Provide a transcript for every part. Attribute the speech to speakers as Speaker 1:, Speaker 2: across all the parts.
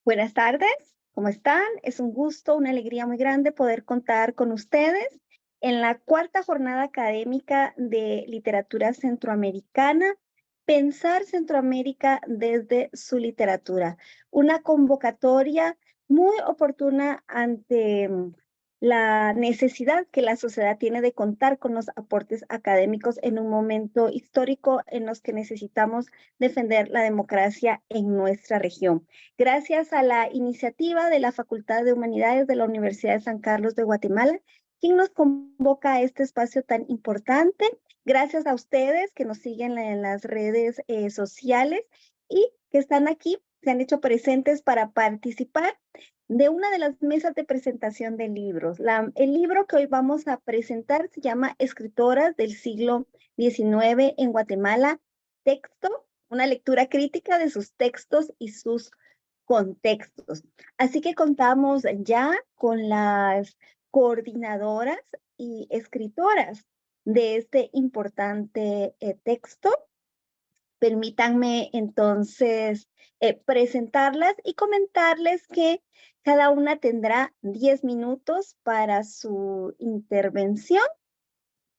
Speaker 1: Buenas tardes, ¿cómo están? Es un gusto, una alegría muy grande poder contar con ustedes en la cuarta jornada académica de literatura centroamericana, Pensar Centroamérica desde su literatura. Una convocatoria muy oportuna ante la necesidad que la sociedad tiene de contar con los aportes académicos en un momento histórico en los que necesitamos defender la democracia en nuestra región. Gracias a la iniciativa de la Facultad de Humanidades de la Universidad de San Carlos de Guatemala, quien nos convoca a este espacio tan importante. Gracias a ustedes que nos siguen en las redes sociales y que están aquí, se han hecho presentes para participar de una de las mesas de presentación de libros. El libro que hoy vamos a presentar se llama Escritoras del siglo XIX en Guatemala, texto, una lectura crítica de sus textos y sus contextos. Así que contamos ya con las coordinadoras y escritoras de este importante texto. Permítanme entonces presentarlas y comentarles que cada una tendrá 10 minutos para su intervención.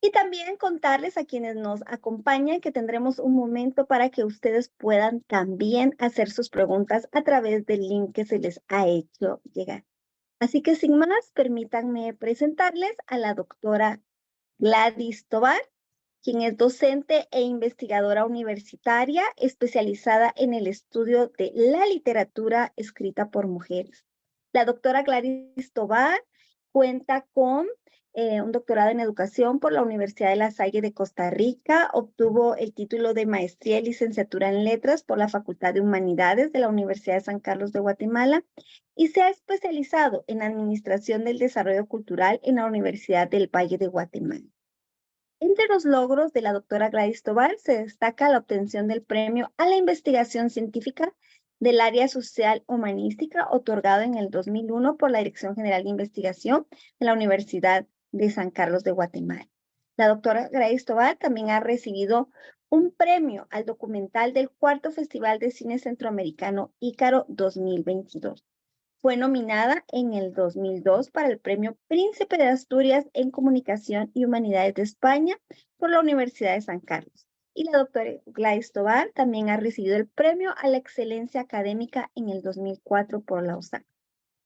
Speaker 1: Y también contarles a quienes nos acompañan que tendremos un momento para que ustedes puedan también hacer sus preguntas a través del link que se les ha hecho llegar. Así que sin más, permítanme presentarles a la doctora Gladys Tovar, quien es docente e investigadora universitaria especializada en el estudio de la literatura escrita por mujeres. La doctora Gladys Tovar cuenta con un doctorado en educación por la Universidad de La Salle de Costa Rica, obtuvo el título de maestría y licenciatura en letras por la Facultad de Humanidades de la Universidad de San Carlos de Guatemala y se ha especializado en administración del desarrollo cultural en la Universidad del Valle de Guatemala. Entre los logros de la doctora Gladys Tovar se destaca la obtención del premio a la investigación científica del área social humanística otorgado en el 2001 por la Dirección General de Investigación de la Universidad de San Carlos de Guatemala. La doctora Gladys Tovar también ha recibido un premio al documental del Cuarto Festival de Cine Centroamericano Ícaro 2022. Fue nominada en el 2002 para el Premio Príncipe de Asturias en Comunicación y Humanidades de España por la Universidad de San Carlos. Y la doctora Gladys Tovar también ha recibido el Premio a la Excelencia Académica en el 2004 por la USAC.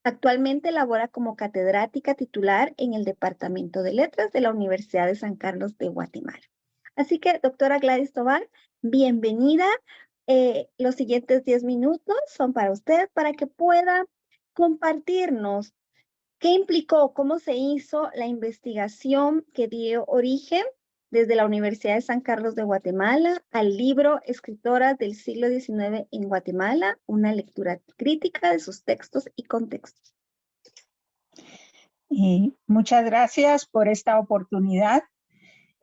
Speaker 1: Actualmente labora como catedrática titular en el Departamento de Letras de la Universidad de San Carlos de Guatemala. Así que, doctora Gladys Tovar, bienvenida. Los siguientes 10 minutos son para usted, para que pueda compartirnos qué implicó, cómo se hizo la investigación que dio origen desde la Universidad de San Carlos de Guatemala al libro Escritoras del siglo XIX en Guatemala, una lectura crítica de sus textos y contextos.
Speaker 2: Muchas gracias por esta oportunidad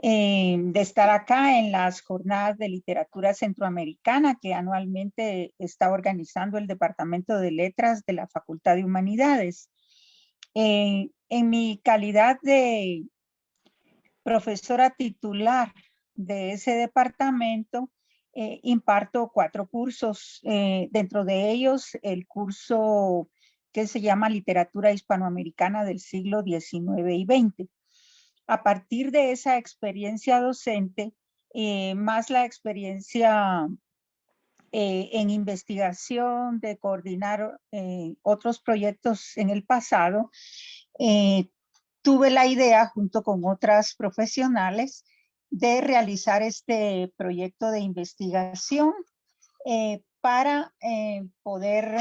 Speaker 2: de estar acá en las jornadas de literatura centroamericana que anualmente está organizando el Departamento de Letras de la Facultad de Humanidades. En mi calidad de profesora titular de ese departamento, imparto 4 cursos, dentro de ellos el curso que se llama Literatura Hispanoamericana del siglo XIX y XX. A partir de esa experiencia docente, más la experiencia en investigación, de coordinar otros proyectos en el pasado, tuve la idea, junto con otras profesionales, de realizar este proyecto de investigación para poder...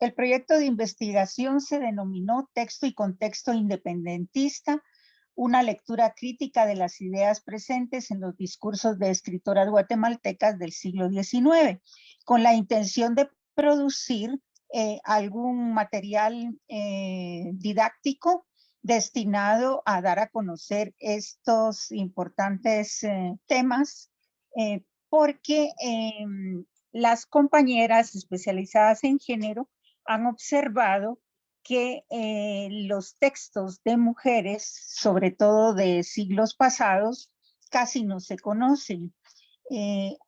Speaker 2: el proyecto de investigación se denominó Texto y Contexto Independentista, una lectura crítica de las ideas presentes en los discursos de escritoras guatemaltecas del siglo XIX, con la intención de producir algún material didáctico destinado a dar a conocer estos importantes temas, porque las compañeras especializadas en género han observado que los textos de mujeres, sobre todo de siglos pasados, casi no se conocen.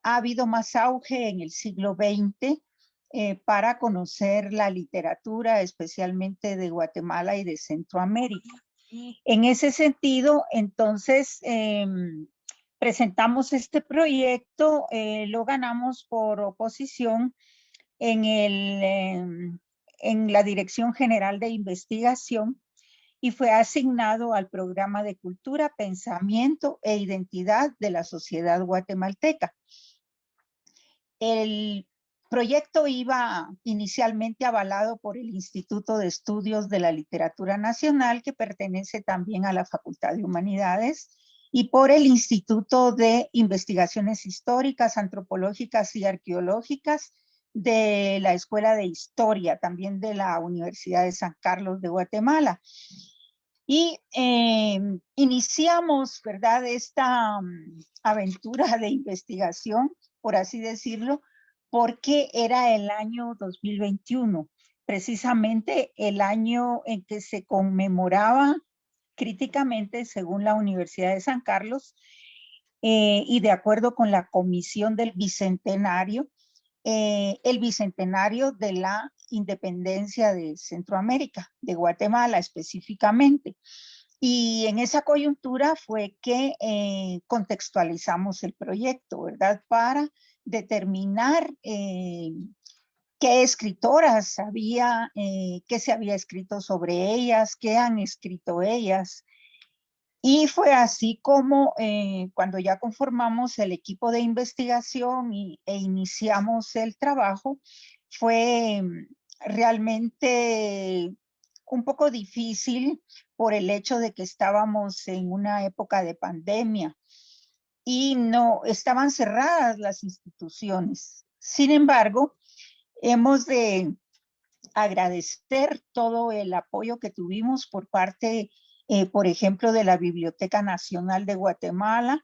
Speaker 2: Ha habido más auge en el siglo XX para conocer la literatura, especialmente de Guatemala y de Centroamérica. En ese sentido, entonces, presentamos este proyecto, lo ganamos por oposición en la Dirección General de Investigación y fue asignado al Programa de Cultura, Pensamiento e Identidad de la Sociedad Guatemalteca. El proyecto iba inicialmente avalado por el Instituto de Estudios de la Literatura Nacional, que pertenece también a la Facultad de Humanidades, y por el Instituto de Investigaciones Históricas, Antropológicas y Arqueológicas de la Escuela de Historia, también de la Universidad de San Carlos de Guatemala. Y iniciamos, ¿verdad?, esta aventura de investigación, por así decirlo, porque era el año 2021, precisamente el año en que se conmemoraba críticamente, según la Universidad de San Carlos, y de acuerdo con la Comisión del Bicentenario, el bicentenario de la independencia de Centroamérica, de Guatemala específicamente. Y en esa coyuntura fue que contextualizamos el proyecto, ¿verdad? Para determinar qué escritoras había, qué se había escrito sobre ellas, qué han escrito ellas. Y fue así como cuando ya conformamos el equipo de investigación e iniciamos el trabajo, fue realmente un poco difícil por el hecho de que estábamos en una época de pandemia y no estaban cerradas las instituciones. Sin embargo, hemos de agradecer todo el apoyo que tuvimos por parte, por ejemplo, de la Biblioteca Nacional de Guatemala,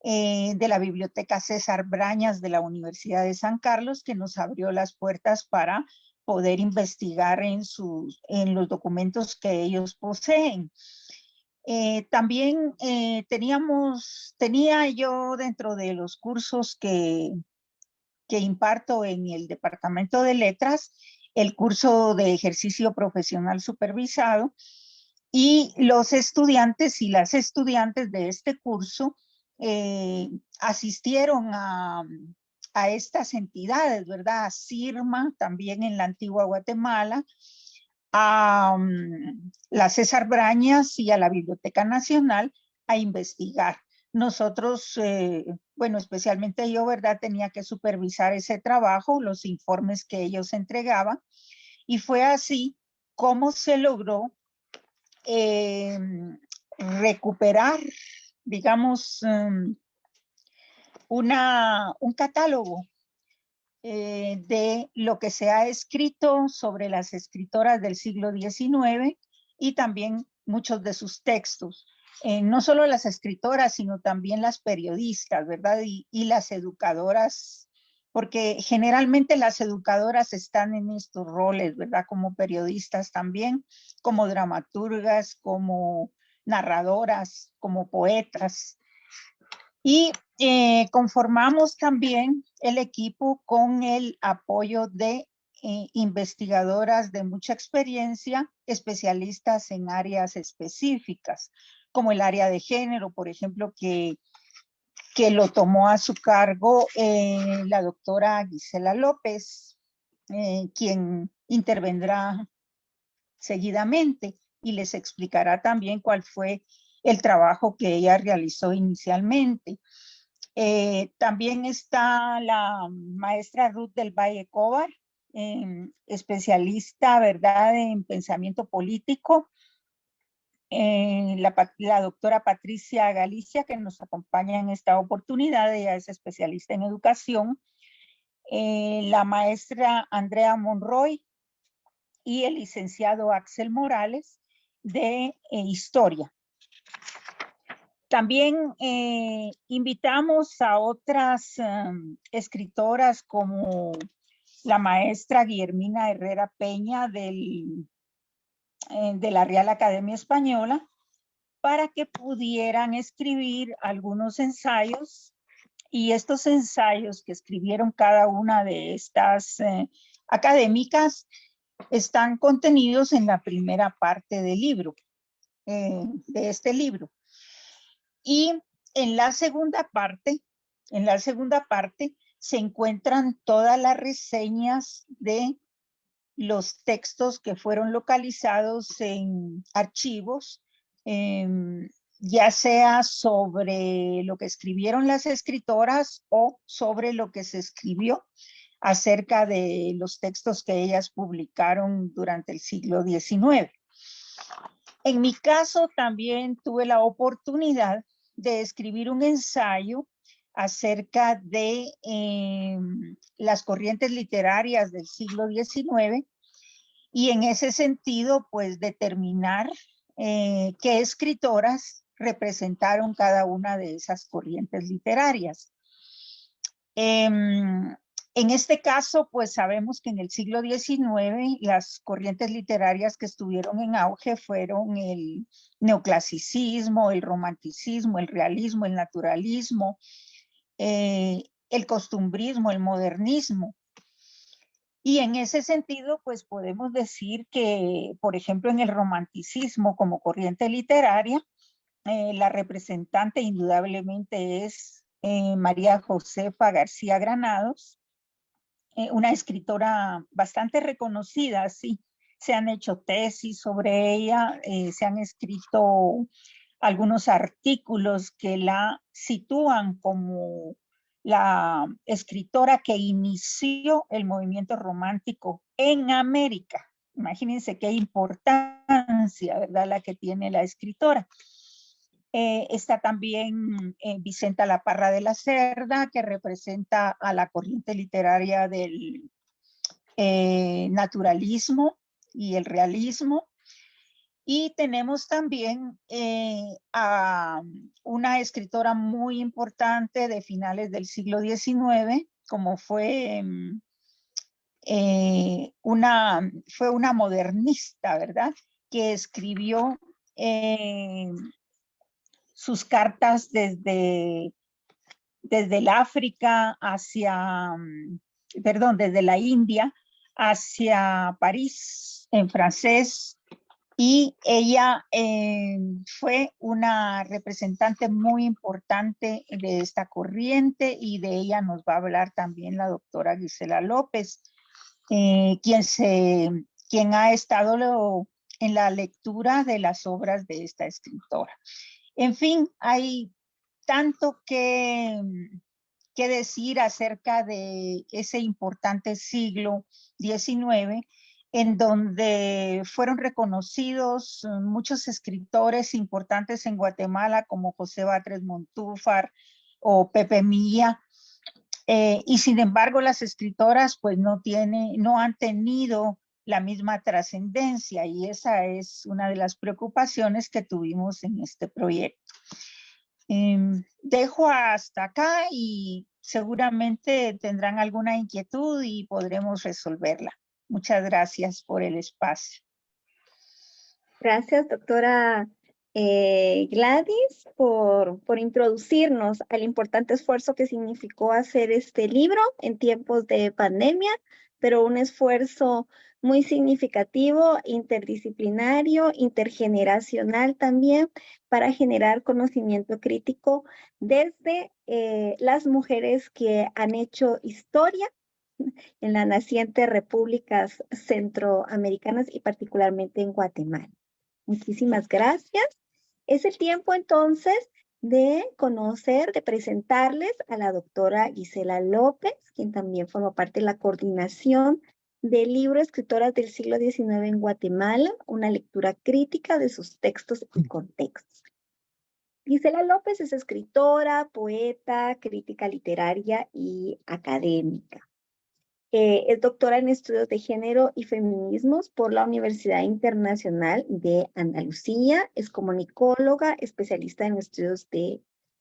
Speaker 2: de la Biblioteca César Brañas de la Universidad de San Carlos, que nos abrió las puertas para poder investigar en los documentos que ellos poseen. También tenía yo dentro de los cursos que imparto en el Departamento de Letras, el curso de ejercicio profesional supervisado, y los estudiantes y las estudiantes de este curso asistieron a estas entidades, ¿verdad? A CIRMA, también en la antigua Guatemala, a la César Brañas y a la Biblioteca Nacional a investigar. Nosotros, bueno, especialmente yo, ¿verdad? Tenía que supervisar ese trabajo, los informes que ellos entregaban, y fue así como se logró recuperar, digamos, un catálogo de lo que se ha escrito sobre las escritoras del siglo XIX y también muchos de sus textos. No solo las escritoras, sino también las periodistas, ¿verdad? Y las educadoras, porque generalmente las educadoras están en estos roles, ¿verdad? Como periodistas también, como dramaturgas, como narradoras, como poetas. Y conformamos también el equipo con el apoyo de investigadoras de mucha experiencia, especialistas en áreas específicas, como el área de género, por ejemplo, que lo tomó a su cargo la doctora Gisela López, quien intervendrá seguidamente y les explicará también cuál fue el trabajo que ella realizó inicialmente. También está la maestra Ruth del Valle Cobar, especialista, ¿verdad?, en pensamiento político. La doctora Patricia Galicia, que nos acompaña en esta oportunidad, ella es especialista en educación. La maestra Andrea Monroy y el licenciado Axel Morales de historia. También invitamos a otras escritoras como la maestra Guillermina Herrera Peña de la Real Academia Española para que pudieran escribir algunos ensayos, y estos ensayos que escribieron cada una de estas académicas están contenidos en la primera parte del libro, de este libro. Y en la segunda parte se encuentran todas las reseñas de los textos que fueron localizados en archivos, ya sea sobre lo que escribieron las escritoras o sobre lo que se escribió acerca de los textos que ellas publicaron durante el siglo XIX. En mi caso también tuve la oportunidad de escribir un ensayo acerca de las corrientes literarias del siglo XIX y en ese sentido, pues determinar qué escritoras representaron cada una de esas corrientes literarias. En este caso, pues sabemos que en el siglo XIX las corrientes literarias que estuvieron en auge fueron el neoclasicismo, el romanticismo, el realismo, el naturalismo, el costumbrismo, el modernismo. Y en ese sentido, pues podemos decir que, por ejemplo, en el romanticismo como corriente literaria, la representante indudablemente es María Josefa García Granados, una escritora bastante reconocida, sí. Se han hecho tesis sobre ella, se han escrito algunos artículos que la sitúan como la escritora que inició el movimiento romántico en América. Imagínense qué importancia, ¿verdad?, la que tiene la escritora. Está también Vicenta La Parra de la Cerda, que representa a la corriente literaria del naturalismo y el realismo. Y tenemos también a una escritora muy importante de finales del siglo XIX, como fue una modernista, ¿verdad?, que escribió sus cartas desde el África desde la India hacia París en francés, y ella fue una representante muy importante de esta corriente, y de ella nos va a hablar también la doctora Gisela López, quien ha estado en la lectura de las obras de esta escritora. En fin, hay tanto que decir acerca de ese importante siglo XIX, en donde fueron reconocidos muchos escritores importantes en Guatemala, como José Batres Montúfar o Pepe Milla, y sin embargo las escritoras pues no han tenido la misma trascendencia, y esa es una de las preocupaciones que tuvimos en este proyecto. Dejo hasta acá y seguramente tendrán alguna inquietud y podremos resolverla. Muchas gracias por el espacio.
Speaker 1: Gracias, doctora Gladys, por introducirnos al importante esfuerzo que significó hacer este libro en tiempos de pandemia, pero un esfuerzo muy significativo, interdisciplinario, intergeneracional también, para generar conocimiento crítico desde las mujeres que han hecho historia en las nacientes repúblicas centroamericanas y particularmente en Guatemala. Muchísimas gracias. Es el tiempo entonces de conocer, de presentarles a la doctora Gisela López, quien también forma parte de la coordinación del libro Escritoras del siglo XIX en Guatemala, una lectura crítica de sus textos y contextos. Gisela López es escritora, poeta, crítica literaria y académica. Es doctora en estudios de género y feminismos por la Universidad Internacional de Andalucía. Es comunicóloga, especialista en estudios de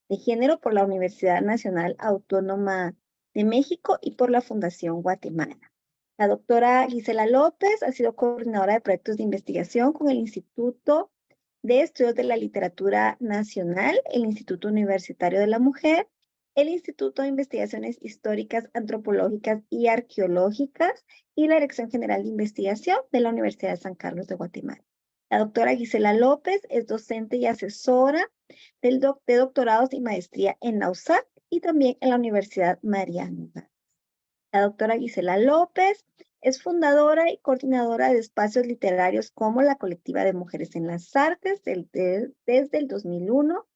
Speaker 1: género por la Universidad Nacional Autónoma de México y por la Fundación Guatemala. La doctora Gisela López ha sido coordinadora de proyectos de investigación con el Instituto de Estudios de la Literatura Nacional, el Instituto Universitario de la Mujer el Instituto de Investigaciones Históricas, Antropológicas y Arqueológicas y la Dirección General de Investigación de la Universidad de San Carlos de Guatemala. La doctora Gisela López es docente y asesora de doctorados y maestría en la USAC y también en la Universidad Mariano Gálvez. La doctora Gisela López es fundadora y coordinadora de espacios literarios como la Colectiva de Mujeres en las Artes desde el 2001,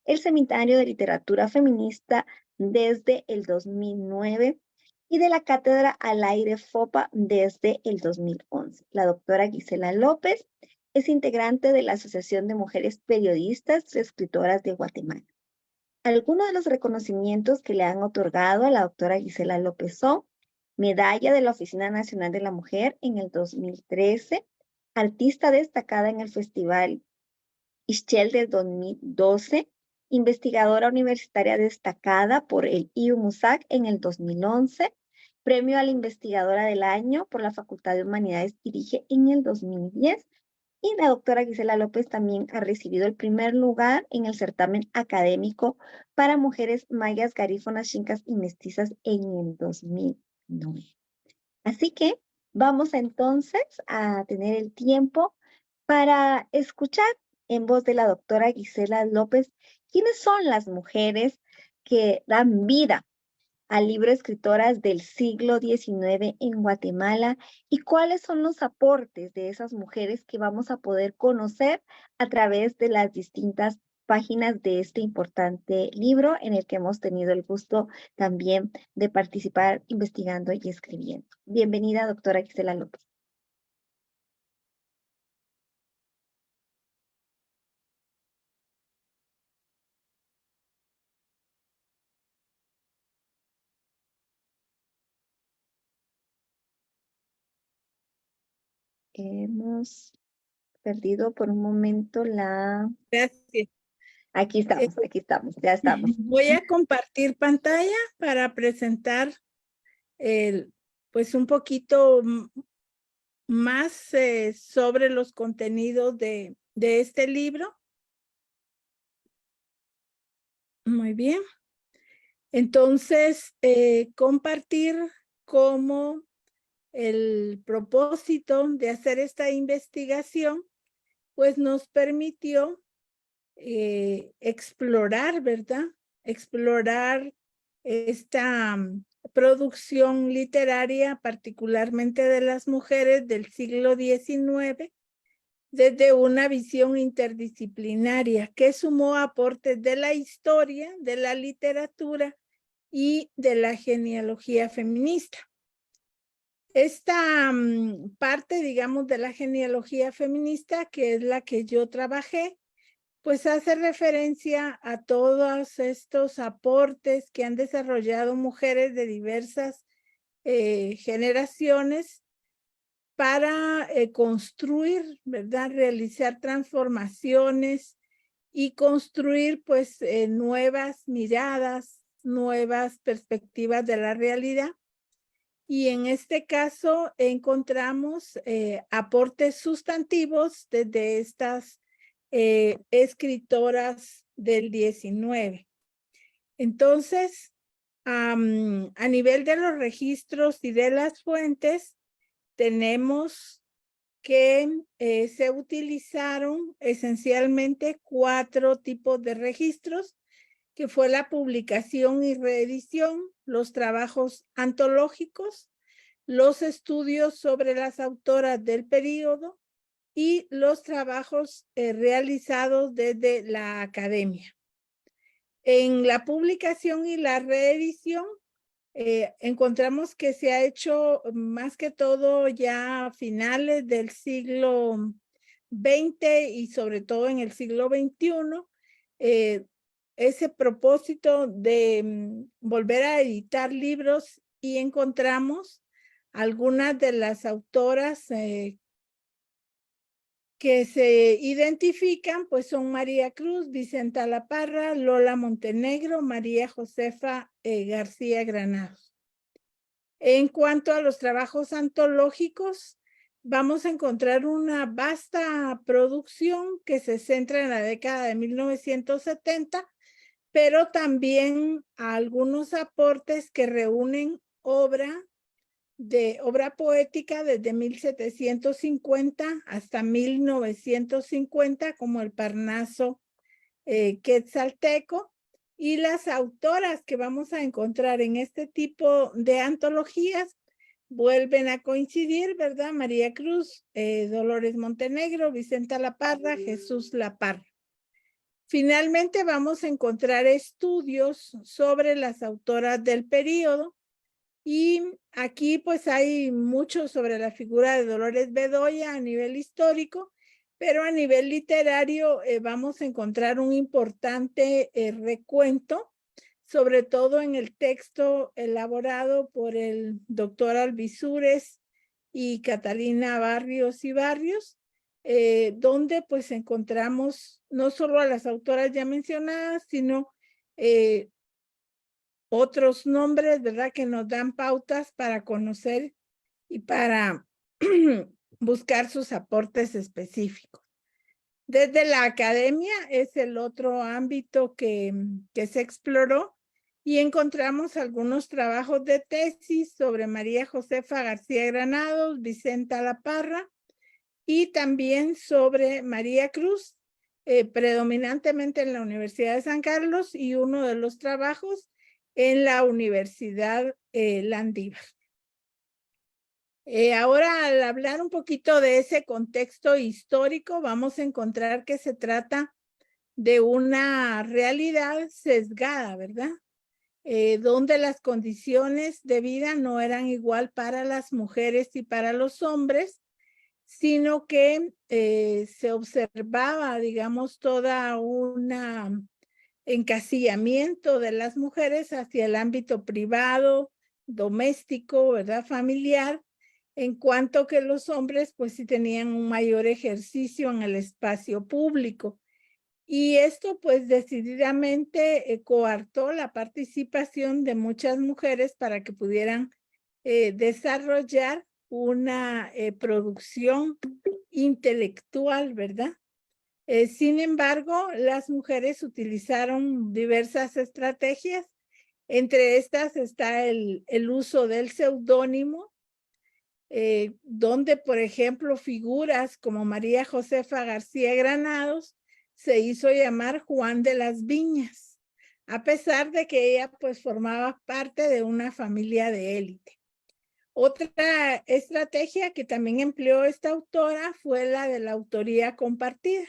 Speaker 1: el Seminario de Literatura Feminista desde el 2009 y de la Cátedra al Aire FOPA desde el 2011. La doctora Gisela López es integrante de la Asociación de Mujeres Periodistas y Escritoras de Guatemala. Algunos de los reconocimientos que le han otorgado a la doctora Gisela López son Medalla de la Oficina Nacional de la Mujer en el 2013, artista destacada en el Festival Ixchel del 2012, investigadora universitaria destacada por el IUMUSAC en el 2011, premio a la investigadora del año por la Facultad de Humanidades Dirige en el 2010, y la doctora Gisela López también ha recibido el primer lugar en el certamen académico para mujeres mayas, garífonas, chincas y mestizas en el 2009. Así que vamos entonces a tener el tiempo para escuchar en voz de la doctora Gisela López quiénes son las mujeres que dan vida al libro Escritoras del siglo XIX en Guatemala y cuáles son los aportes de esas mujeres que vamos a poder conocer a través de las distintas páginas de este importante libro en el que hemos tenido el gusto también de participar investigando y escribiendo. Bienvenida, doctora Gisela López. Hemos perdido por un momento la...
Speaker 3: Gracias.
Speaker 1: Aquí estamos, ya estamos.
Speaker 3: Voy a compartir pantalla para presentar pues un poquito más sobre los contenidos de este libro. Muy bien. Entonces, compartir cómo el propósito de hacer esta investigación pues nos permitió explorar, ¿verdad? Explorar esta producción literaria, particularmente de las mujeres del siglo XIX, desde una visión interdisciplinaria que sumó aportes de la historia, de la literatura y de la genealogía feminista. Esta parte, digamos, de la genealogía feminista, que es la que yo trabajé, pues hace referencia a todos estos aportes que han desarrollado mujeres de diversas generaciones para construir, ¿verdad? Realizar transformaciones y construir pues nuevas miradas, nuevas perspectivas de la realidad. Y en este caso encontramos aportes sustantivos desde estas escritoras del 19. Entonces, a nivel de los registros y de las fuentes, tenemos que se utilizaron esencialmente 4 tipos de registros, que fue la publicación y reedición, los trabajos antológicos, los estudios sobre las autoras del periodo y los trabajos realizados desde la academia. En la publicación y la reedición, encontramos que se ha hecho más que todo ya a finales del siglo XX y sobre todo en el siglo XXI, ese propósito de volver a editar libros, y encontramos algunas de las autoras que se identifican, pues son María Cruz, Vicenta La Parra, Lola Montenegro, María Josefa García Granados. En cuanto a los trabajos antológicos, vamos a encontrar una vasta producción que se centra en la década de 1970, pero también algunos aportes que reúnen obra poética desde 1750 hasta 1950, como el Parnaso quetzalteco, y las autoras que vamos a encontrar en este tipo de antologías vuelven a coincidir, ¿verdad? María Cruz, Dolores Montenegro, Vicenta Laparra, Jesús Laparra. Finalmente vamos a encontrar estudios sobre las autoras del período, y aquí pues hay mucho sobre la figura de Dolores Bedoya a nivel histórico, pero a nivel literario vamos a encontrar un importante recuento, sobre todo en el texto elaborado por el doctor Alvisures y Catalina Barrios y Barrios, donde pues encontramos no solo a las autoras ya mencionadas, sino otros nombres, ¿verdad? Que nos dan pautas para conocer y para buscar sus aportes específicos. Desde la academia es el otro ámbito que se exploró, y encontramos algunos trabajos de tesis sobre María Josefa García Granados, Vicenta Laparra, y también sobre María Cruz, predominantemente en la Universidad de San Carlos, y uno de los trabajos en la Universidad Landívar. Ahora, al hablar un poquito de ese contexto histórico, vamos a encontrar que se trata de una realidad sesgada, ¿verdad? Donde las condiciones de vida no eran igual para las mujeres y para los hombres, sino que se observaba, digamos, toda una encasillamiento de las mujeres hacia el ámbito privado, doméstico, ¿verdad? Familiar, en cuanto que los hombres pues sí tenían un mayor ejercicio en el espacio público. Y esto pues decididamente coartó la participación de muchas mujeres para que pudieran desarrollar una producción intelectual, ¿verdad? Sin embargo, las mujeres utilizaron diversas estrategias. Entre estas está el uso del seudónimo, donde, por ejemplo, figuras como María Josefa García Granados se hizo llamar Juan de las Viñas, a pesar de que ella pues formaba parte de una familia de élite. Otra estrategia que también empleó esta autora fue la de la autoría compartida,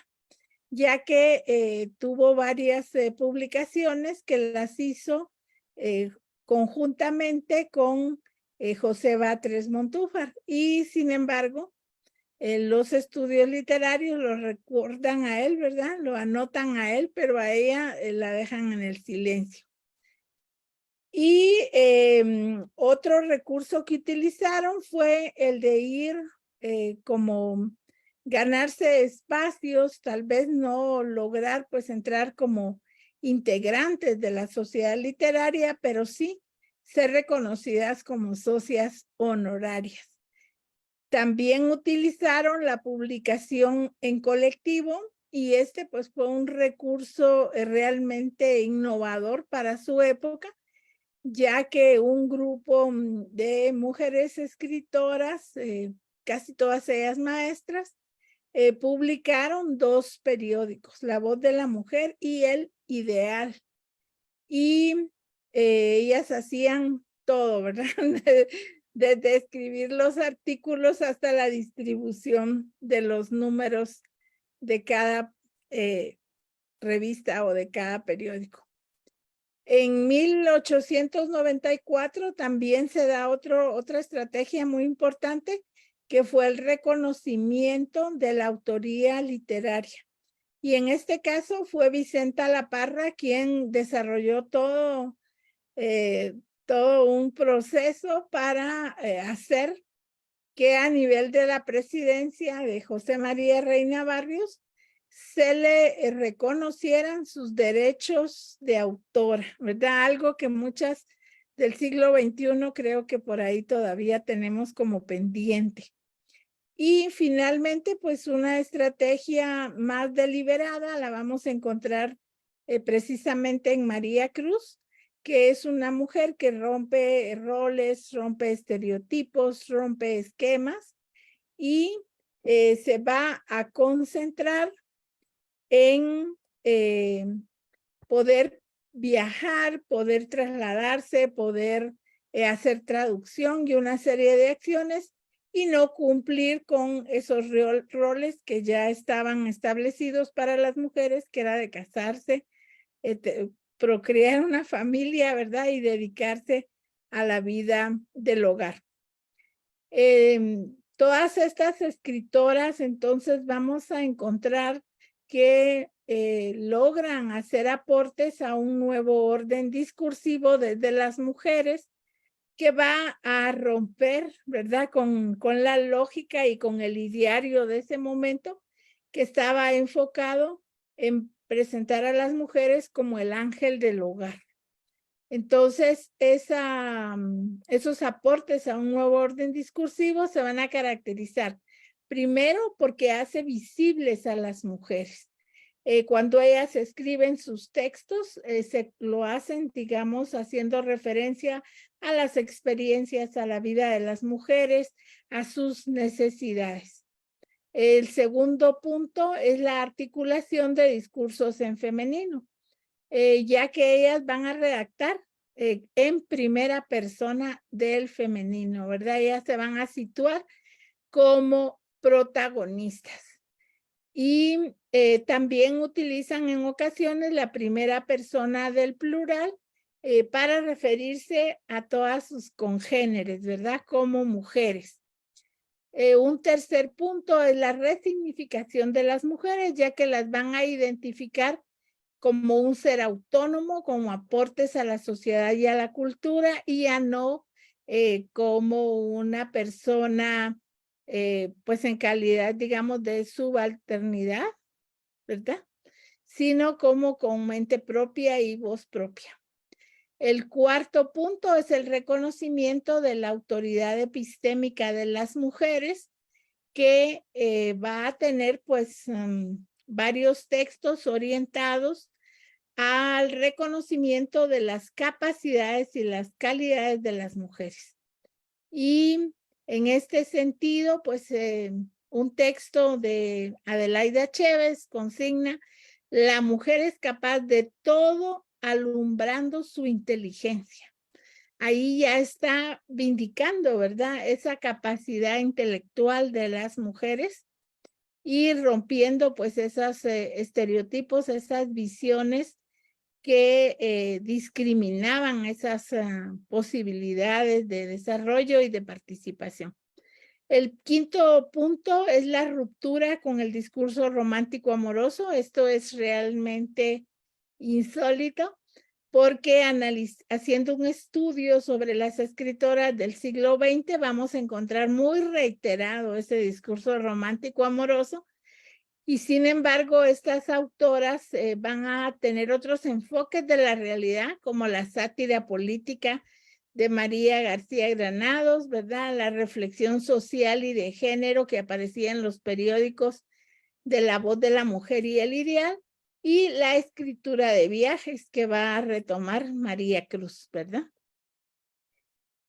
Speaker 3: ya que tuvo varias publicaciones que las hizo conjuntamente con José Batres Montúfar, y sin embargo los estudios literarios lo recuerdan a él, ¿verdad? Lo anotan a él, pero a ella la dejan en el silencio. Y otro recurso que utilizaron fue el de ir como ganarse espacios, tal vez no lograr pues entrar como integrantes de la sociedad literaria, pero sí ser reconocidas como socias honorarias. También utilizaron la publicación en colectivo, y este pues fue un recurso realmente innovador para su época, ya que un grupo de mujeres escritoras, casi todas ellas maestras, publicaron dos periódicos, La Voz de la Mujer y El Ideal. Y ellas hacían todo, ¿verdad? Desde escribir los artículos hasta la distribución de los números de cada revista o de cada periódico. En 1894 también se da otra estrategia muy importante, que fue el reconocimiento de la autoría literaria. Y en este caso fue Vicenta Laparra quien desarrolló todo un proceso para hacer que a nivel de la presidencia de José María Reina Barrios se le reconocieran sus derechos de autora, ¿verdad? Algo que muchas del siglo XXI creo que por ahí todavía tenemos como pendiente. Y finalmente, pues una estrategia más deliberada la vamos a encontrar precisamente en María Cruz, que es una mujer que rompe roles, rompe estereotipos, rompe esquemas y se va a concentrar en poder viajar, poder trasladarse, poder hacer traducción y una serie de acciones y no cumplir con esos roles que ya estaban establecidos para las mujeres, que era de casarse, procrear una familia, ¿verdad? Y dedicarse a la vida del hogar. Todas estas escritoras, entonces, vamos a encontrar que logran hacer aportes a un nuevo orden discursivo desde las mujeres que va a romper, ¿verdad? Con la lógica y con el ideario de ese momento que estaba enfocado en presentar a las mujeres como el ángel del hogar. Entonces, esos aportes a un nuevo orden discursivo se van a caracterizar primero porque hace visibles a las mujeres. Cuando ellas escriben sus textos, se lo hacen, digamos, haciendo referencia a las experiencias, a la vida de las mujeres, a sus necesidades. El segundo punto es la articulación de discursos en femenino, ya que ellas van a redactar en primera persona del femenino, ¿verdad? Ellas se van a situar como protagonistas. Y también utilizan en ocasiones la primera persona del plural para referirse a todas sus congéneres, ¿verdad? Como mujeres. Un tercer punto es la resignificación de las mujeres, ya que las van a identificar como un ser autónomo, como aportes a la sociedad y a la cultura, y ya no como una persona pues en calidad, digamos, de subalternidad, ¿verdad? Sino como con mente propia y voz propia. El cuarto punto es el reconocimiento de la autoridad epistémica de las mujeres, que va a tener pues varios textos orientados al reconocimiento de las capacidades y las calidades de las mujeres. Y en este sentido, pues un texto de Adelaida Chévez consigna: la mujer es capaz de todo alumbrando su inteligencia. Ahí ya está vindicando, ¿verdad? Esa capacidad intelectual de las mujeres y rompiendo pues esos estereotipos, esas visiones que discriminaban esas posibilidades de desarrollo y de participación. El quinto punto es la ruptura con el discurso romántico amoroso. Esto es realmente insólito porque haciendo un estudio sobre las escritoras del siglo XX vamos a encontrar muy reiterado ese discurso romántico amoroso. Y sin embargo, estas autoras van a tener otros enfoques de la realidad, como la sátira política de María García Granados, ¿verdad? La reflexión social y de género que aparecía en los periódicos de La Voz de la Mujer y El Ideal, y la escritura de viajes que va a retomar María Cruz, ¿verdad?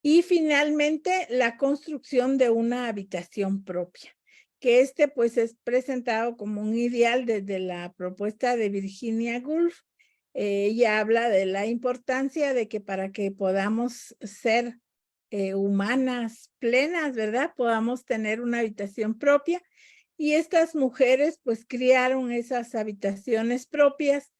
Speaker 3: Y finalmente, la construcción de una habitación propia, que pues es presentado como un ideal desde la propuesta de Virginia Woolf. Ella habla de la importancia de que para que podamos ser humanas plenas, ¿verdad? Podamos tener una habitación propia. Y estas mujeres pues criaron esas habitaciones propias,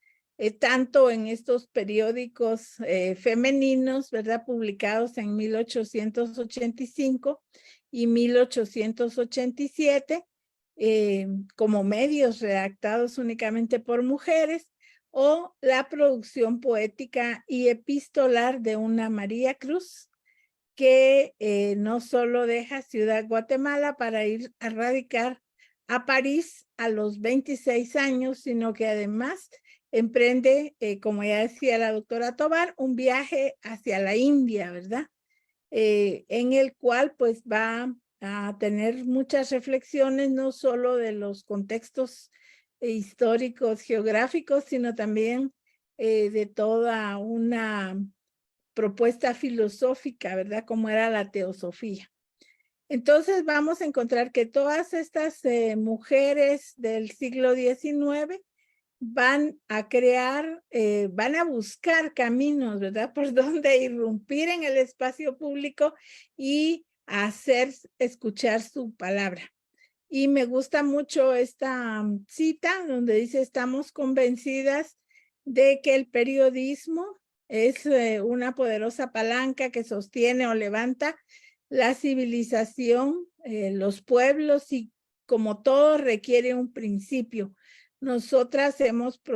Speaker 3: tanto en estos periódicos femeninos, ¿verdad? Publicados en 1885 y 1887, como medios redactados únicamente por mujeres, o la producción poética y epistolar de una María Cruz, que no solo deja Ciudad Guatemala para ir a radicar a París a los 26 años, sino que además emprende, como ya decía la doctora Tovar, un viaje hacia la India, ¿verdad? En el cual pues va a tener muchas reflexiones, no solo de los contextos históricos, geográficos, sino también de toda una propuesta filosófica, ¿verdad? Como era la teosofía. Entonces vamos a encontrar que todas estas mujeres del siglo XIX van a crear, van a buscar caminos, ¿verdad? Por donde irrumpir en el espacio público y hacer escuchar su palabra. Y me gusta mucho esta cita donde dice, estamos convencidas de que el periodismo es una poderosa palanca que sostiene o levanta la civilización, los pueblos, y como todo requiere un principio. Nosotras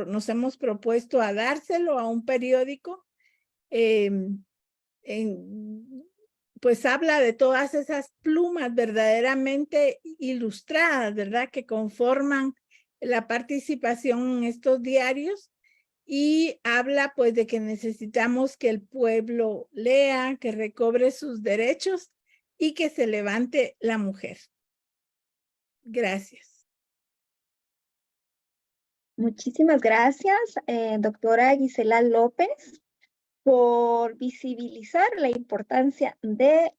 Speaker 3: nos hemos propuesto a dárselo a un periódico, pues habla de todas esas plumas verdaderamente ilustradas, ¿verdad? Que conforman la participación en estos diarios, y habla pues de que necesitamos que el pueblo lea, que recobre sus derechos y que se levante la mujer. Gracias.
Speaker 1: Muchísimas gracias, doctora Gisela López, por visibilizar la importancia de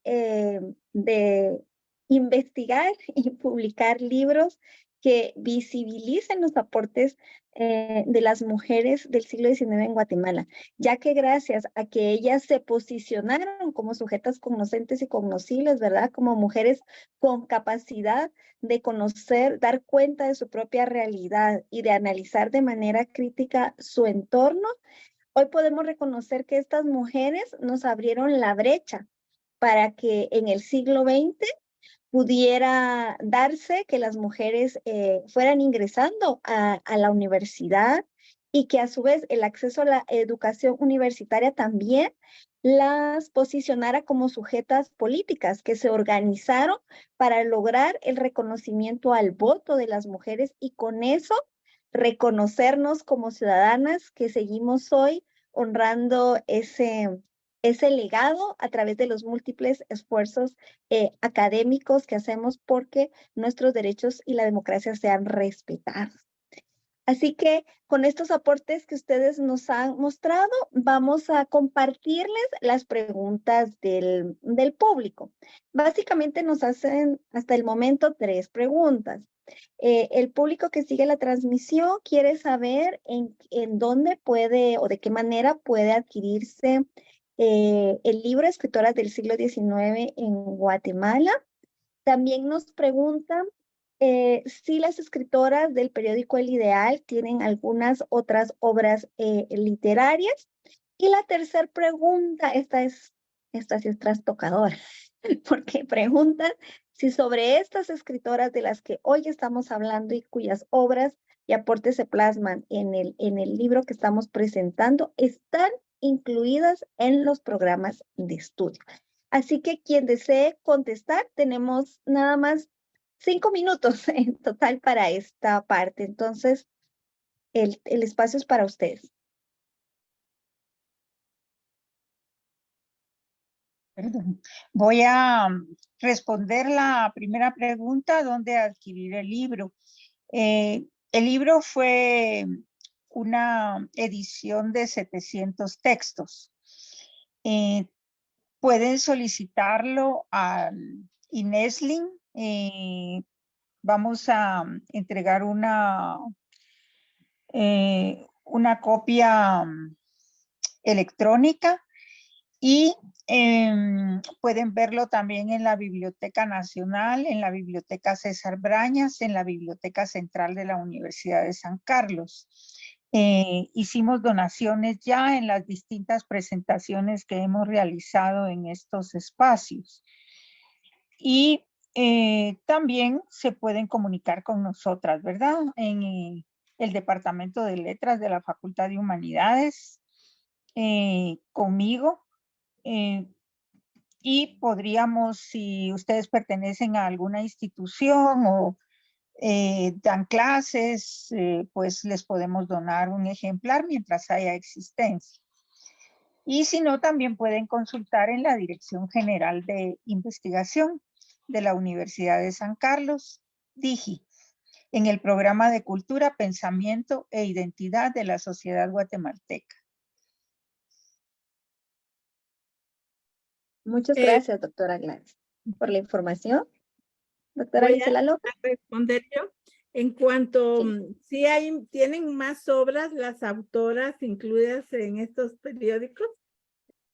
Speaker 1: investigar y publicar libros que visibilicen los aportes de las mujeres del siglo XIX en Guatemala, ya que gracias a que ellas se posicionaron como sujetas cognoscentes y cognoscibles, ¿verdad? Como mujeres con capacidad de conocer, dar cuenta de su propia realidad y de analizar de manera crítica su entorno. Hoy podemos reconocer que estas mujeres nos abrieron la brecha para que en el siglo XX pudiera darse que las mujeres fueran ingresando a la universidad, y que a su vez el acceso a la educación universitaria también las posicionara como sujetas políticas que se organizaron para lograr el reconocimiento al voto de las mujeres, y con eso reconocernos como ciudadanas que seguimos hoy honrando ese legado a través de los múltiples esfuerzos académicos que hacemos porque nuestros derechos y la democracia sean respetados. Así que con estos aportes que ustedes nos han mostrado, vamos a compartirles las preguntas del público. Básicamente nos hacen hasta el momento 3 preguntas. El público que sigue la transmisión quiere saber en dónde puede o de qué manera puede adquirirse el libro Escritoras del siglo XIX en Guatemala. También nos preguntan si las escritoras del periódico El Ideal tienen algunas otras obras literarias. Y la tercera pregunta, esta sí es trastocadora, porque preguntan si sobre estas escritoras de las que hoy estamos hablando y cuyas obras y aportes se plasman en el libro que estamos presentando, están incluidas en los programas de estudio. Así que quien desee contestar, tenemos nada más 5 minutos en total para esta parte. Entonces, el espacio es para ustedes.
Speaker 2: Perdón. Voy a responder la primera pregunta, ¿dónde adquirir el libro? El libro fue una edición de 700 textos. Pueden solicitarlo al INESLIN. Vamos a entregar una copia electrónica, y pueden verlo también en la Biblioteca Nacional, en la Biblioteca César Brañas, en la Biblioteca Central de la Universidad de San Carlos. Hicimos donaciones ya en las distintas presentaciones que hemos realizado en estos espacios. Y también se pueden comunicar con nosotras, ¿verdad? En el Departamento de Letras de la Facultad de Humanidades, conmigo. Y podríamos, si ustedes pertenecen a alguna institución o dan clases, pues les podemos donar un ejemplar mientras haya existencia. Y si no, también pueden consultar en la Dirección General de Investigación de la Universidad de San Carlos, DIGI. en el programa de Cultura, Pensamiento e Identidad de la Sociedad Guatemalteca.
Speaker 1: Muchas gracias, doctora Gladys, por la información. Doctora
Speaker 3: Voy
Speaker 1: Gisela López.
Speaker 3: a responder yo. En cuanto,
Speaker 1: Sí.
Speaker 3: tienen más obras las autoras incluidas en estos periódicos.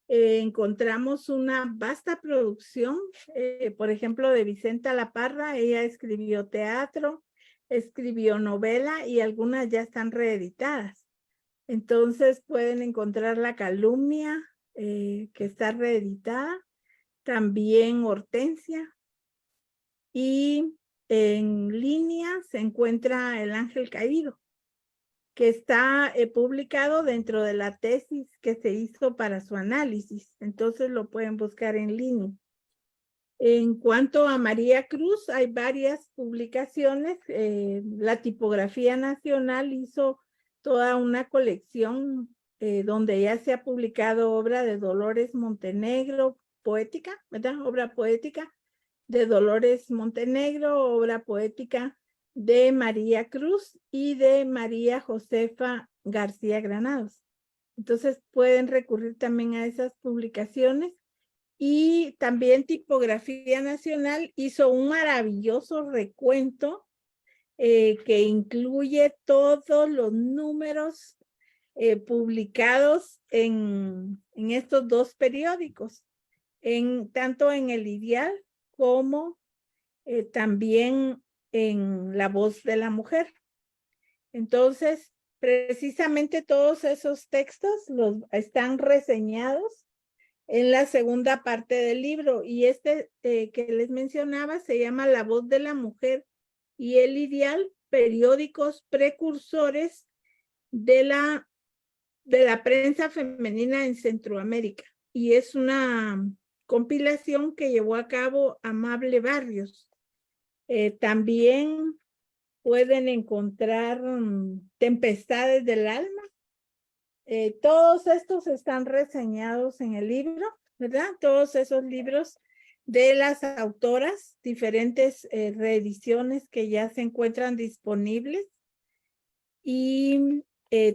Speaker 3: Encontramos una vasta producción, por ejemplo, de Vicenta La Parra. Ella escribió teatro, escribió novela y algunas ya están reeditadas. Entonces pueden encontrar La Calumnia, que está reeditada, también Hortensia, y en línea se encuentra El Ángel Caído, que está publicado dentro de la tesis que se hizo para su análisis. Entonces lo pueden buscar en línea. En cuanto a María Cruz, hay varias publicaciones. La Tipografía Nacional hizo toda una colección donde ya se ha publicado obra de Dolores Montenegro, poética, ¿verdad? Obra poética de Dolores Montenegro, obra poética de María Cruz y de María Josefa García Granados. Entonces pueden recurrir también a esas publicaciones. Y también Tipografía Nacional hizo un maravilloso recuento que incluye todos los números publicados en estos dos periódicos, tanto en El Ideal como también en La Voz de la Mujer. Entonces, precisamente todos esos textos están reseñados en la segunda parte del libro, y este que les mencionaba se llama La Voz de la Mujer y El Ideal, periódicos precursores de la prensa femenina en Centroamérica, y es una compilación que llevó a cabo Amable Barrios. También pueden encontrar Tempestades del Alma. Todos estos están reseñados en el libro, ¿verdad? Todos esos libros de las autoras, diferentes reediciones que ya se encuentran disponibles, y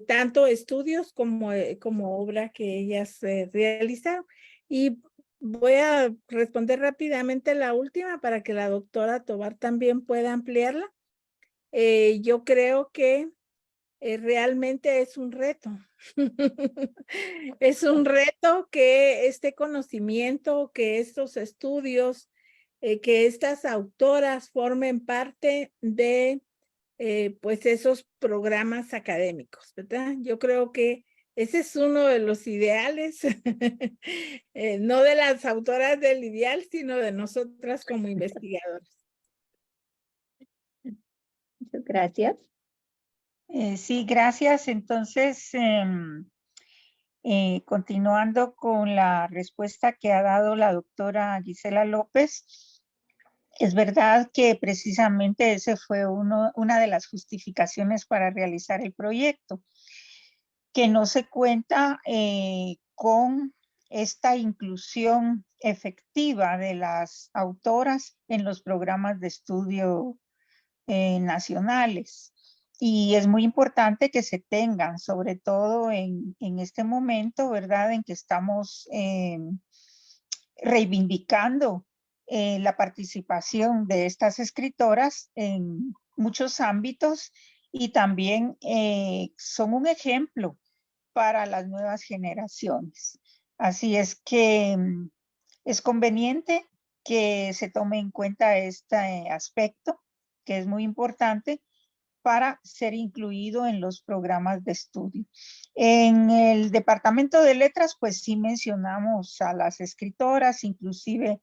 Speaker 3: tanto estudios como obra que ellas realizaron. Y voy a responder rápidamente la última para que la doctora Tovar también pueda ampliarla. Yo creo que realmente es un reto. Es un reto que este conocimiento, que estos estudios, que estas autoras formen parte de pues esos programas académicos, ¿verdad? Yo creo que ese es uno de los ideales, no de las autoras del ideal, sino de nosotras como investigadoras.
Speaker 1: Muchas gracias.
Speaker 2: Sí, gracias. Entonces, continuando con la respuesta que ha dado la doctora Gisela López, es verdad que precisamente ese fue una de las justificaciones para realizar el proyecto, que no se cuenta con esta inclusión efectiva de las autoras en los programas de estudio nacionales. Y es muy importante que se tengan, sobre todo en este momento, ¿verdad? En que estamos reivindicando la participación de estas escritoras en muchos ámbitos, y también son un ejemplo para las nuevas generaciones. Así es que es conveniente que se tome en cuenta este aspecto, que es muy importante para ser incluido en los programas de estudio. En el departamento de letras, pues sí mencionamos a las escritoras, inclusive,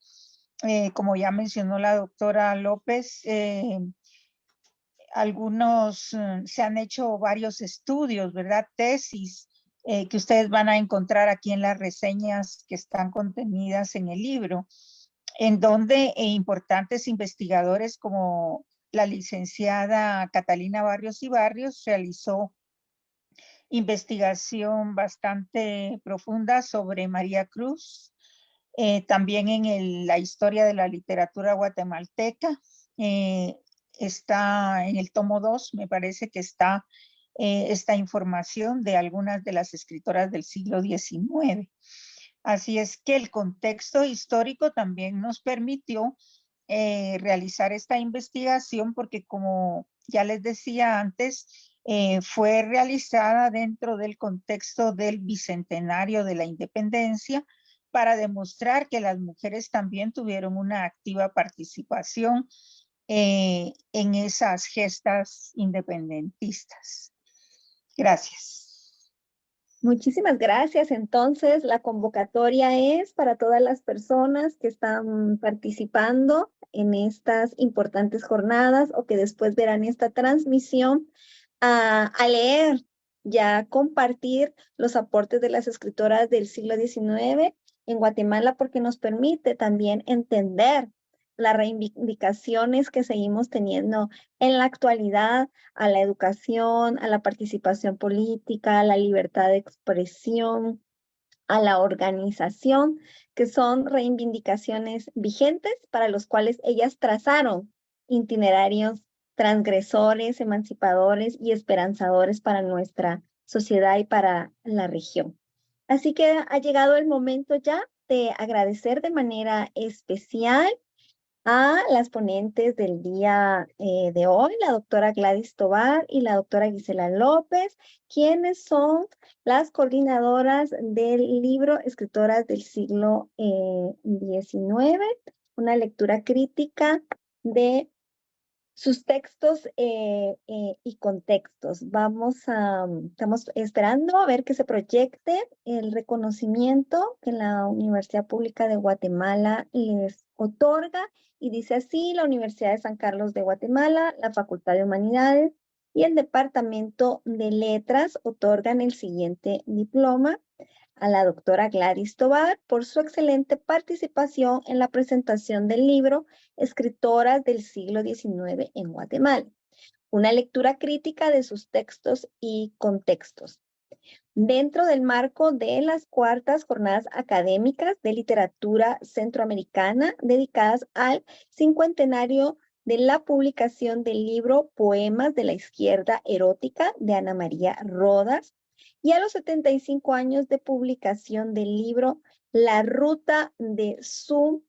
Speaker 2: como ya mencionó la doctora López, algunos, se han hecho varios estudios, ¿verdad? Tesis, que ustedes van a encontrar aquí en las reseñas que están contenidas en el libro, en donde importantes investigadores como la licenciada Catalina Barrios y Barrios realizó investigación bastante profunda sobre María Cruz, también en la historia de la literatura guatemalteca, está en el tomo 2, me parece que está esta información de algunas de las escritoras del siglo XIX. Así es que el contexto histórico también nos permitió realizar esta investigación porque, como ya les decía antes, fue realizada dentro del contexto del bicentenario de la independencia para demostrar que las mujeres también tuvieron una activa participación en esas gestas independentistas. Gracias.
Speaker 1: Muchísimas gracias. Entonces, la convocatoria es para todas las personas que están participando en estas importantes jornadas o que después verán esta transmisión a leer, ya compartir los aportes de las escritoras del siglo XIX en Guatemala, porque nos permite también entender las reivindicaciones que seguimos teniendo en la actualidad a la educación, a la participación política, a la libertad de expresión, a la organización, que son reivindicaciones vigentes para los cuales ellas trazaron itinerarios transgresores, emancipadores y esperanzadores para nuestra sociedad y para la región. Así que ha llegado el momento ya de agradecer de manera especial a las ponentes del día de hoy, la doctora Gladys Tovar y la doctora Gisela López, quienes son las coordinadoras del libro Escritoras del siglo XIX, una lectura crítica de sus textos y contextos. Estamos esperando a ver que se proyecte el reconocimiento que la Universidad Pública de Guatemala les otorga, y dice así: la Universidad de San Carlos de Guatemala, la Facultad de Humanidades y el Departamento de Letras otorgan el siguiente diploma a la doctora Gladys Tovar por su excelente participación en la presentación del libro Escritoras del siglo XIX en Guatemala, una lectura crítica de sus textos y contextos, dentro del marco de las cuartas jornadas académicas de literatura centroamericana dedicadas al cincuentenario de la publicación del libro Poemas de la Izquierda Erótica de Ana María Rodas, y a los 75 años de publicación del libro La Ruta de su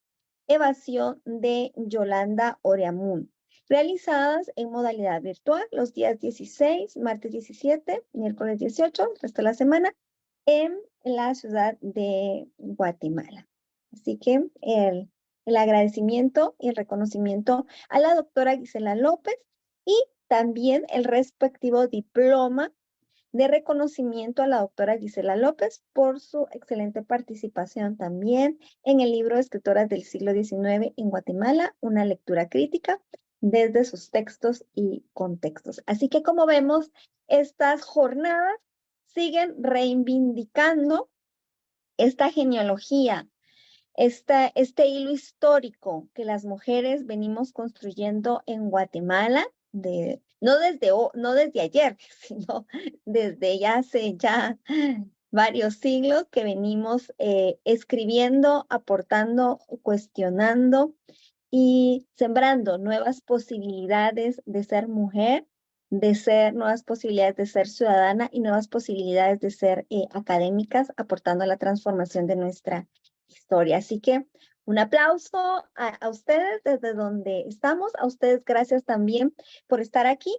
Speaker 1: Evasión de Yolanda Oreamun, realizadas en modalidad virtual los días 16, martes 17, miércoles 18, el resto de la semana, en la ciudad de Guatemala. Así que el agradecimiento y el reconocimiento a la doctora Gisela López y también el respectivo diploma de reconocimiento a la doctora Gisela López por su excelente participación también en el libro Escritoras del siglo XIX en Guatemala, una lectura crítica desde sus textos y contextos. Así que, como vemos, estas jornadas siguen reivindicando esta genealogía, este hilo histórico que las mujeres venimos construyendo en Guatemala, no desde ayer, sino desde hace varios siglos que venimos escribiendo, aportando, cuestionando y sembrando nuevas posibilidades de ser mujer, nuevas posibilidades de ser ciudadana y nuevas posibilidades de ser académicas, aportando a la transformación de nuestra historia. Así que un aplauso a ustedes desde donde estamos, a ustedes gracias también por estar aquí,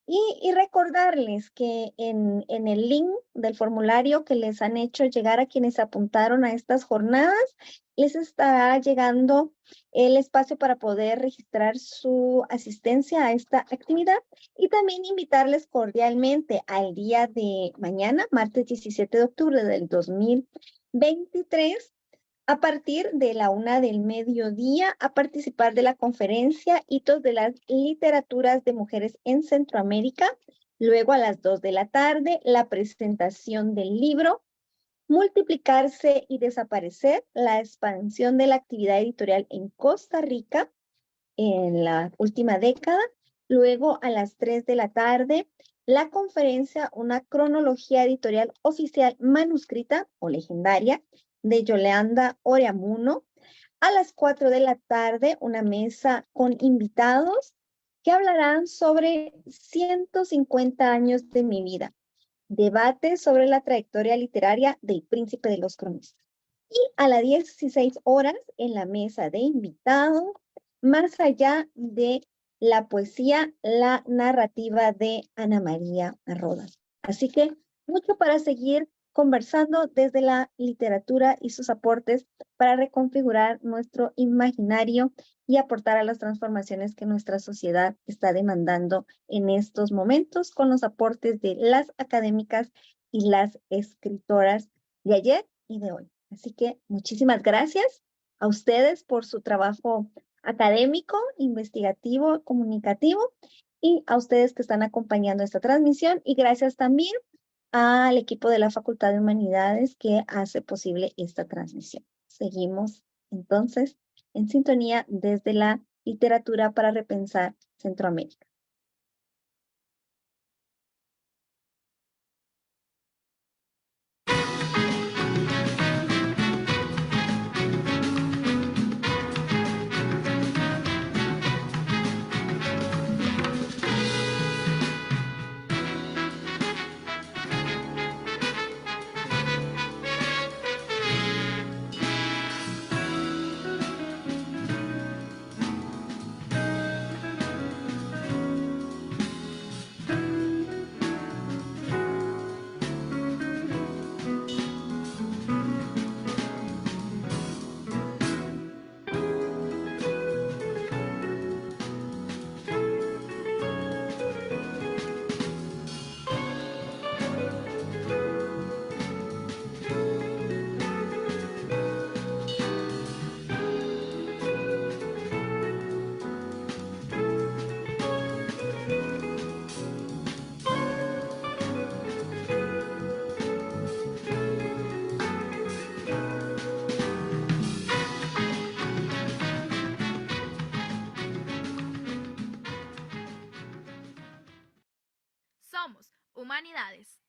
Speaker 1: y recordarles que en el link del formulario que les han hecho llegar a quienes apuntaron a estas jornadas, les estará llegando el espacio para poder registrar su asistencia a esta actividad, y también invitarles cordialmente al día de mañana, martes 17 de octubre del 2023, a partir de la 1 del mediodía, a participar de la conferencia Hitos de las Literaturas de Mujeres en Centroamérica. Luego, a las 2 de la tarde, la presentación del libro Multiplicarse y Desaparecer, la expansión de la actividad editorial en Costa Rica en la última década. Luego, a las 3 de la tarde, la conferencia Una cronología editorial oficial manuscrita o legendaria de Yolanda Oreamuno. A las 4 de la tarde, una mesa con invitados que hablarán sobre 150 años de mi vida. Debate sobre la trayectoria literaria del Príncipe de los Cronistas. Y a las 16 horas, en la mesa de invitados, más allá de la poesía, la narrativa de Ana María Rodas. Así que mucho para seguir conversando desde la literatura y sus aportes para reconfigurar nuestro imaginario y aportar a las transformaciones que nuestra sociedad está demandando en estos momentos con los aportes de las académicas y las escritoras de ayer y de hoy. Así que muchísimas gracias a ustedes por su trabajo académico, investigativo, comunicativo y a ustedes que están acompañando esta transmisión y gracias también al equipo de la Facultad de Humanidades que hace posible esta transmisión. Seguimos entonces en sintonía desde la literatura para repensar Centroamérica.
Speaker 4: Somos Humanidades.